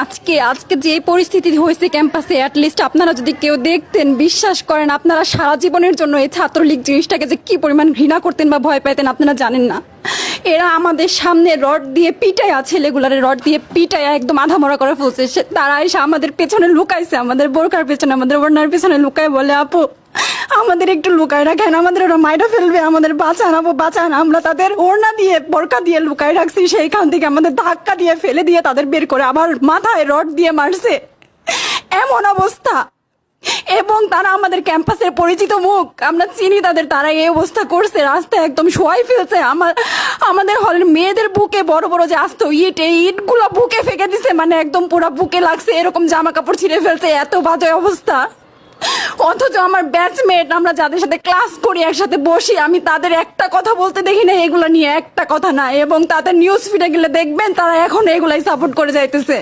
আজকে আজকে যে পরিস্থিতি হয়েছে ক্যাম্পাসে, অ্যাটলিস্ট আপনারা যদি কেউ দেখতেন, বিশ্বাস করেন আপনারা সারা জীবনের জন্য এই ছাত্রলীগ জিনিসটাকে যে কি পরিমাণ ঘৃণা করতেন বা ভয় পাইতেন আপনারা জানেন না। এরা আমাদের সামনে রড দিয়ে পিটায়া, ছেলেগুলারে রড দিয়ে পিটায়া একদম আধামরা করে ফেলছে। তারা এসে আমাদের পেছনে লুকাইছে, আমাদের বোরকার পেছনে, আমাদের ওড়নার পেছনে লুকায় বলে, আপু আমাদের একটু লুকায় রাখেন, আমাদের ওরা মাইরা ফেলবে, আমাদের বাঁচান আপু বাঁচান। আমরা তাদের ওড়না দিয়ে বোরকা দিয়ে লুকায় রাখছি, সেইখান থেকে আমাদের ধাক্কা দিয়ে ফেলে দিয়ে তাদের বের করে আবার মাথায় রড দিয়ে মারছে, এমন অবস্থা। এবং তারা আমাদের ক্যাম্পাসের পরিচিত মুখ, আমরা চিনি তাদের, তারা এই অবস্থা করছে, রাস্তায় একদম শোয়াই ফেলছে। আমাদের হলের মেয়েদের বুকে বড় বড় যে আসতো ইট, এই ইটগুলো বুকে ফেঁকে দিছে, মানে একদম পুরো বুকে লাগছে, এরকম জামা কাপড় ছিঁড়ে ফেলছে, এত বাজে অবস্থা। অথচ আমার ব্যাচমেট, আমরা যাদের সাথে ক্লাস করি, একসাথে বসি, আমি তাদের একটা কথা বলতে দেখি না এগুলো নিয়ে, একটা কথা না। এবং তাদের নিউজ ফিডে গেলে দেখবেন তারা এখন এগুলাই সাপোর্ট করে যাইতেছে।